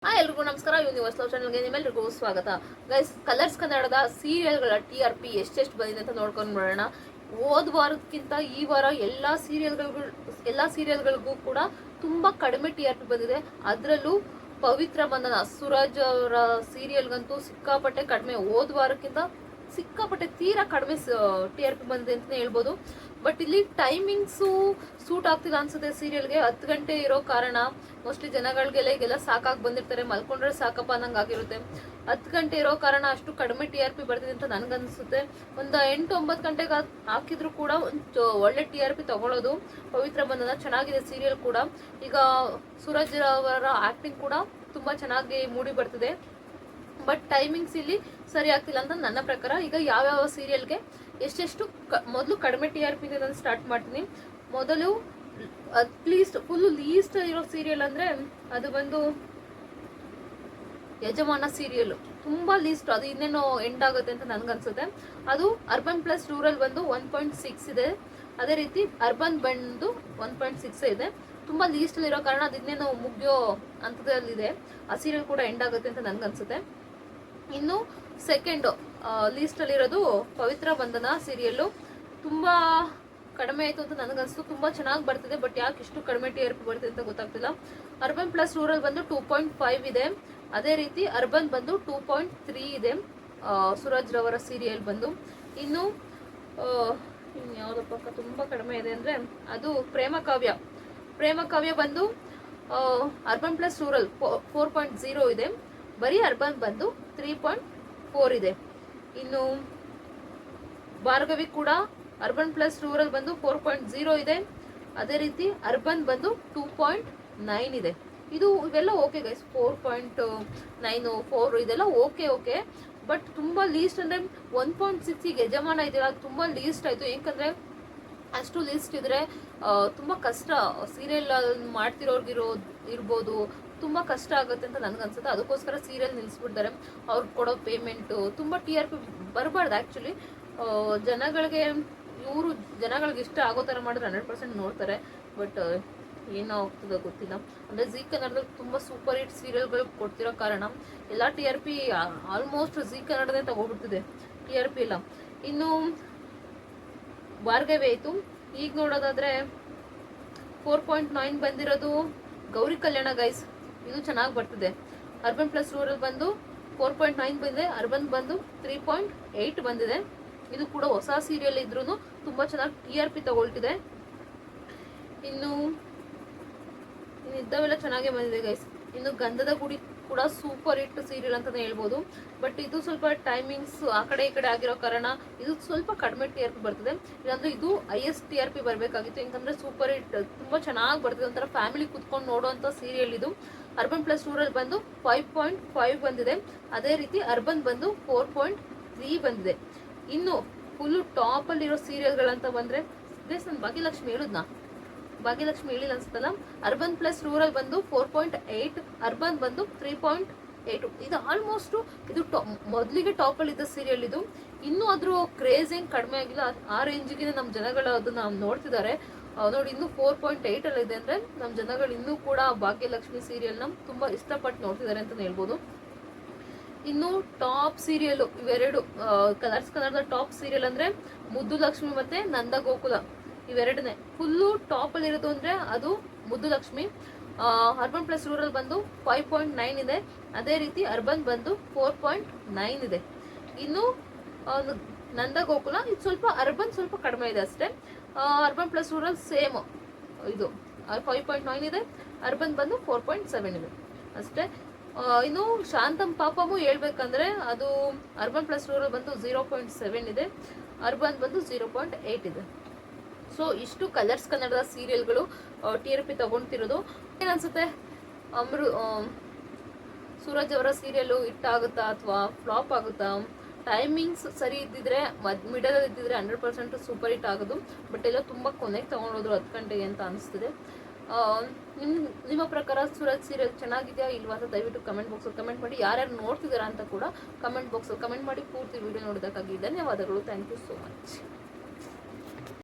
ಎಲ್ರಿಗೂ ನಮಸ್ಕಾರ. Universe love ಚಾನಲ್ಗೆ ನಿಮ್ಮೆಲ್ಲರಿಗೂ ಸ್ವಾಗತ. ಗೈಸ್, ಕಲರ್ಸ್ ಕನ್ನಡದ ಸೀರಿಯಲ್ಗಳ TRP ಎಷ್ಟೆಷ್ಟು ಬಂದಿದೆ ಅಂತ ನೋಡ್ಕೊಂಡು ಬರೋಣ. ಹೋದ ವಾರಕ್ಕಿಂತ ಈ ವಾರ ಎಲ್ಲಾ ಸೀರಿಯಲ್ಗಳಿಗೂ ಕೂಡ ತುಂಬಾ ಕಡಿಮೆ TRP ಬಂದಿದೆ. ಅದರಲ್ಲೂ ಪವಿತ್ರ ಬಂಧನ ಸೂರಜ್ ಅವರ ಸೀರಿಯಲ್ಗಂತೂ ಸಿಕ್ಕಾಪಟ್ಟೆ ಕಡಿಮೆ, ಹೋದ ವಾರಕ್ಕಿಂತ ಸಿಕ್ಕಾಪಟ್ಟೆ ತೀರಾ ಕಡಿಮೆ TRP ಬಂದಿದೆ ಅಂತಲೇ ಹೇಳ್ಬೋದು. ಬಟ್ ಇಲ್ಲಿ ಟೈಮಿಂಗ್ಸು ಸೂಟ್ ಆಗ್ತಿಲ್ಲ ಅನ್ಸುತ್ತೆ ಸೀರಿಯಲ್ಗೆ. 10 ಗಂಟೆ ಇರೋ ಕಾರಣ ಮೋಸ್ಟ್ಲಿ ಜನಗಳಿಗೆಲ್ಲ ಈಗೆಲ್ಲ ಸಾಕಾಗಿ ಬಂದಿರ್ತಾರೆ, ಮಲ್ಕೊಂಡ್ರೆ ಸಾಕಪ್ಪ ಅನ್ನಂಗೆ ಆಗಿರುತ್ತೆ. 10 ಗಂಟೆ ಇರೋ ಕಾರಣ ಅಷ್ಟು ಕಡಿಮೆ TRP ಬರ್ತಿದೆ ಅಂತ ನನ್ಗನ್ಸುತ್ತೆ. ಒಂದು 8-9 ಗಂಟೆಗೆ ಹಾಕಿದ್ರು ಕೂಡ ಒಂದು ಒಳ್ಳೆ TRP ತಗೊಳ್ಳೋದು. ಪವಿತ್ರ ಬಂಧನ ಚೆನ್ನಾಗಿದೆ ಸೀರಿಯಲ್ ಕೂಡ. ಈಗ ಸೂರಜ್ ಅವರ ಆಕ್ಟಿಂಗ್ ಕೂಡ ತುಂಬಾ ಚೆನ್ನಾಗಿ ಮೂಡಿ ಬರ್ತಿದೆ. ಬಟ್ ಟೈಮಿಂಗ್ಸ್ ಇಲ್ಲಿ ಸರಿ ಆಗ್ತಿಲ್ಲ ಅಂತ ನನ್ನ ಪ್ರಕಾರ. ಈಗ ಯಾವ್ಯಾವ ಸೀರಿಯಲ್ಗೆ ಎಷ್ಟೆಷ್ಟು ಮೊದಲು ಕಡಿಮೆ TRP ಇದೆ ನಾನು ಸ್ಟಾರ್ಟ್ ಮಾಡ್ತೀನಿ. ಮೊದಲು ಅಟ್ಲೀಸ್ಟ್ ಫುಲ್ ಲೀಸ್ಟ್ ಇರೋ ಸೀರಿಯಲ್ ಅಂದ್ರೆ ಅದು ಬಂದು ಯಜಮಾನ ಸೀರಿಯಲ್. ತುಂಬಾ ಲೀಸ್ಟ್, ಅದು ಇನ್ನೇನೋ ಎಂಡ್ ಆಗುತ್ತೆ ಅಂತ ನನ್ಗನ್ಸುತ್ತೆ. ಅದು ಅರ್ಬನ್ ಪ್ಲಸ್ ರೂರಲ್ ಬಂದು 1.6 ಇದೆ. ಅದೇ ರೀತಿ ಅರ್ಬನ್ ಬಂದು 1.6 ಇದೆ. ತುಂಬಾ ಲೀಸ್ಟ್ ಅಲ್ಲಿ ಇರೋ ಕಾರಣ ಅದು ಇನ್ನೇನೋ ಮುಗಿಯೋ ಹಂತದಲ್ಲಿದೆ. ಆ ಸೀರಿಯಲ್ ಕೂಡ ಎಂಡ್ ಆಗುತ್ತೆ ಅಂತ ನನ್ಗನ್ಸುತ್ತೆ. ಇನ್ನು ಸೆಕೆಂಡ್ ಲೀಸ್ಟ್ ಅಲ್ಲಿ ಇರೋದು ಪವಿತ್ರ ಬಂಧನ ಸೀರಿಯಲ್. ತುಂಬಾ ಕಡಿಮೆ ಆಯ್ತು ಅಂತ ನನಗನ್ಸ್ತು. ತುಂಬಾ ಚೆನ್ನಾಗಿ ಬರ್ತಿದೆ, ಬಟ್ ಯಾಕೆ ಇಷ್ಟು ಕಡಿಮೆ TRP ಬರ್ತಿದೆ ಅಂತ ಗೊತ್ತಾಗ್ತಿಲ್ಲ. ಅರ್ಬನ್ ಪ್ಲಸ್ ರೂರಲ್ ಬಂದು 2.5 ಇದೆ. ಅದೇ ರೀತಿ ಅರ್ಬನ್ ಬಂದು 2.3 ಇದೆ ಸೂರಜ್ ರವರ ಸೀರಿಯಲ್ ಬಂದು. ಇನ್ನು ಯಾವ್ದಪ್ಪ ತುಂಬಾ ಕಡಿಮೆ ಇದೆ ಅಂದ್ರೆ ಅದು ಪ್ರೇಮ ಕಾವ್ಯ ಬಂದು ಅರ್ಬನ್ ಪ್ಲಸ್ ರೂರಲ್ 4.0 ಇದೆ. ಬರೀ ಅರ್ಬನ್ ಬಂದು 3.4 ಇದೆ. ಇನ್ನು ಭಾರ್ಗವಿ ಕೂಡ ಅರ್ಬನ್ ಪ್ಲಸ್ ರೂರಲ್ ಬಂದು 4.0 ಇದೆ. ಅದೇ ರೀತಿ ಅರ್ಬನ್ ಬಂದು 2.9 ಇದೆ. ಇವೆಲ್ಲ ಓಕೆ ಗೈಸ್. 4.9 4 ಇದೆಲ್ಲ ಓಕೆ. ಬಟ್ ತುಂಬಾ ಲೀಸ್ಟ್ ಅಂದ್ರೆ 1.6 ಯಜಮಾನ ಇದೆಯಲ್ಲ, ಅದು ತುಂಬಾ ಲೀಸ್ಟ್ ಆಯ್ತು. ಯಾಕಂದ್ರೆ ಅಷ್ಟು ಲೀಸ್ಟ್ ಇದ್ರೆ ತುಂಬಾ ಕಷ್ಟ. ಸೀರಿಯಲ್ ಇರ್ಬೋದು, ತುಂಬಾ ಕಷ್ಟ ಆಗುತ್ತೆ ಅಂತ ನನ್ಗನ್ಸುತ್ತೆ. ಅದಕ್ಕೋಸ್ಕರ ಸೀರಿಯಲ್ ನಿಲ್ಸ್ಬಿಡ್ತಾರೆ. ಅವ್ರಿಗೆ ಕೊಡೋ ಪೇಮೆಂಟ್ ತುಂಬಾ TRP ಬರಬಾರ್ದು ಆಕ್ಚುಲಿ. ಜನಗಳಿಗೆ ಇಷ್ಟ ಆಗೋ ತರ ಮಾಡಿದ್ರೆ 100% ನೋಡ್ತಾರೆ. ಬಟ್ ಏನೋ ಆಗ್ತದೋ ಗೊತ್ತಿಲ್ಲ. ಅಂದ್ರೆ ಜೀ ಕನ್ನಡದಲ್ಲಿ ತುಂಬಾ ಸೂಪರ್ ಹಿಟ್ ಸೀರಿಯಲ್ಗಳು ಕೊಡ್ತಿರೋ ಕಾರಣ ಎಲ್ಲಾ TRP ಆಲ್ಮೋಸ್ಟ್ ಜೀ ಕನ್ನಡದೇ ತಗೋಬಿಡ್ತಿದೆ TRP ಎಲ್ಲ. ಇನ್ನು ಭಾರ್ಗವಿ ಆಯ್ತು. ಈಗ ನೋಡೋದಾದ್ರೆ 4.9 ಬಂದಿರೋದು ಗೌರಿ ಕಲ್ಯಾಣ ಗೈಸ್. ಇದು ಚೆನ್ನಾಗಿ ಬರ್ತಿದೆ. ಅರ್ಬನ್ ಪ್ಲಸ್ ರೂರಲ್ ಬಂದು 4.9 ಬಂದಿದೆ. ಅರ್ಬನ್ ಬಂದು 3.8 ಬಂದಿದೆ. ಇದು ಕೂಡ ಹೊಸ ಸೀರಿಯಲ್ ಇದ್ರೂ ತುಂಬಾ ಚೆನ್ನಾಗಿ TRP ತಗೊಳ್ತಿದೆ. ಇನ್ನು ಇದ್ದವೆಲ್ಲ ಚೆನ್ನಾಗೇ ಬಂದಿದೆ ಗೈಸ್. ಇನ್ನು ಗಂಧದ ಗುಡಿ ಕೂಡ ಸೂಪರ್ ಹಿಟ್ ಸೀರಿಯಲ್ ಅಂತಾನೆ ಹೇಳ್ಬೋದು. ಬಟ್ ಇದು ಸ್ವಲ್ಪ ಟೈಮಿಂಗ್ಸ್ ಆ ಕಡೆ ಈ ಕಡೆ ಆಗಿರೋ ಕಾರಣ ಇದು ಸ್ವಲ್ಪ ಕಡಿಮೆ TRP ಬರ್ತಿದೆ. ಇಲ್ಲಾಂದ್ರೆ ಇದು highest TRP ಬರ್ಬೇಕಾಗಿತ್ತು. ಯಾಕಂದ್ರೆ ಸೂಪರ್ ಹಿಟ್ ತುಂಬಾ ಚೆನ್ನಾಗಿ ಬರ್ತಿದೆ. ಒಂಥರ ಫ್ಯಾಮಿಲಿ ಕುತ್ಕೊಂಡು ನೋಡುವಂತ ಸೀರಿಯಲ್ ಇದು. ಅರ್ಬನ್ ಪ್ಲಸ್ ರೂರಲ್ ಬಂದು 5.5 ಬಂದಿದೆ. ಅದೇ ರೀತಿ ಅರ್ಬನ್ ಬಂದು 4.3 ಬಂದಿದೆ. ಇನ್ನು ಫುಲ್ ಟಾಪ್ ಅಲ್ಲಿರೋ ಸೀರಿಯಲ್ಗಳಂತ ಬಂದ್ರೆ ನಾನು ಭಾಗ್ಯಲಕ್ಷ್ಮಿ ಹೇಳಿಲ್ಲ ಅನ್ಸುತ್ತಲ್ಲ. ಅರ್ಬನ್ ಪ್ಲಸ್ ರೂರಲ್ ಬಂದು 4.8, ಅರ್ಬನ್ ಬಂದು 3.8. ಇದು ಆಲ್ಮೋಸ್ಟ್ ಇದು ಮೊದಲಿಗೆ ಟಾಪ್ ಅಲ್ಲಿ ಇದ್ದ ಸೀರಿಯಲ್ ಇದು. ಇನ್ನೂ ಅದ್ರ ಕ್ರೇಜ್ ಏನ್ ಕಡಿಮೆ ಆಗಿಲ್ಲ. ಆ ರೇಂಜ್ಗೆ ನಮ್ಮ ಜನಗಳು ಅದನ್ನ ನೋಡ್ತಿದ್ದಾರೆ. ನೋಡಿ, ಇನ್ನು 4.8 ಅಲ್ಲಿ ಇದೆ ಅಂದ್ರೆ ನಮ್ಮ ಜನಗಳು ಇನ್ನೂ ಕೂಡ ಭಾಗ್ಯಲಕ್ಷ್ಮಿ ಸೀರಿಯಲ್ ನ ತುಂಬಾ ಇಷ್ಟಪಟ್ಟು ನೋಡ್ತಿದ್ದಾರೆ ಅಂತ ಹೇಳ್ಬೋದು. ಇನ್ನು ಟಾಪ್ ಸೀರಿಯಲ್ ಇವೆರಡು ಕಲರ್ಸ್ ಕನ್ನಡದ ಟಾಪ್ ಸೀರಿಯಲ್ ಅಂದ್ರೆ ಮುದ್ದು ಲಕ್ಷ್ಮಿ ಮತ್ತೆ ನಂದ ಗೋಕುಲ. ಇವೆರಡನೇ ಫುಲ್ಲು ಟಾಪ್ ಅಲ್ಲಿ ಇರೋದು ಅಂದ್ರೆ ಅದು ಮುದ್ದು ಲಕ್ಷ್ಮಿ. ಅರ್ಬನ್ ಪ್ಲಸ್ ರೂರಲ್ ಬಂದು 5.9 ಇದೆ. ಅದೇ ರೀತಿ ಅರ್ಬನ್ ಬಂದು 4.9 ಇದೆ. ಇನ್ನು ನಂದ ಗೋಕುಲ ಇದು ಸ್ವಲ್ಪ ಅರ್ಬನ್ ಸ್ವಲ್ಪ ಕಡಿಮೆ ಇದೆ ಅಷ್ಟೇ. ಅರ್ಬನ್ ಪ್ಲಸ್ ರೂರಲ್ ಸೇಮ್ ಇದು 5.9 ಇದೆ. ಅರ್ಬನ್ ಬಂದು 4.7 ಇದೆ ಅಷ್ಟೇ. ಇನ್ನು ಶಾಂತಂ ಪಾಪಮು ಹೇಳ್ಬೇಕಂದ್ರೆ ಅದು ಅರ್ಬನ್ ಪ್ಲಸ್ ರೂರಲ್ ಬಂದು 0.7 ಇದೆ. ಅರ್ಬನ್ ಬಂದು 0.8 ಇದೆ. ಸೊ ಇಷ್ಟು ಕಲರ್ಸ್ ಕನ್ನಡದ ಸೀರಿಯಲ್ಗಳು TRP ತಗೊಂತಿರೋದು. ಏನನ್ಸುತ್ತೆ, ಸೂರಜ್ ಅವರ ಸೀರಿಯಲ್ ಹಿಟ್ ಆಗುತ್ತಾ ಅಥವಾ ಫ್ಲಾಪ್ ಆಗುತ್ತಾ? ಟೈಮಿಂಗ್ಸ್ ಸರಿ ಇದ್ದಿದ್ರೆ ಮಿಡಲ್ ಇದ್ದಿದ್ರೆ 100% ಸೂಪರ್ ಹಿಟ್ ಆಗೋದು. ಬಟ್ ಎಲ್ಲ ತುಂಬಾ ಕೊನೆಗೆ ತಗೊಂಡೋದ್ರು 10 ಗಂಟೆಗೆ ಅಂತ ಅನಿಸ್ತಿದೆ. ನಿಮ್ಮ ಪ್ರಕಾರ ಸೂರಜ್ ಸೀರಿಯಲ್ ಚೆನ್ನಾಗಿದೆಯಾ ಇಲ್ವಾ ಅಂತ ದಯವಿಟ್ಟು ಕಮೆಂಟ್ ಬಾಕ್ಸಲ್ಲಿ ಕಮೆಂಟ್ ಮಾಡಿ. ಯಾರ್ಯಾರು ನೋಡ್ತಿದ್ದೀರಾ ಅಂತ ಕೂಡ ಕಮೆಂಟ್ ಬಾಕ್ಸಲ್ಲಿ ಕಮೆಂಟ್ ಮಾಡಿ. ಪೂರ್ತಿ ವಿಡಿಯೋ ನೋಡೋದಕ್ಕಾಗಿ ಧನ್ಯವಾದಗಳು. Thank you so much.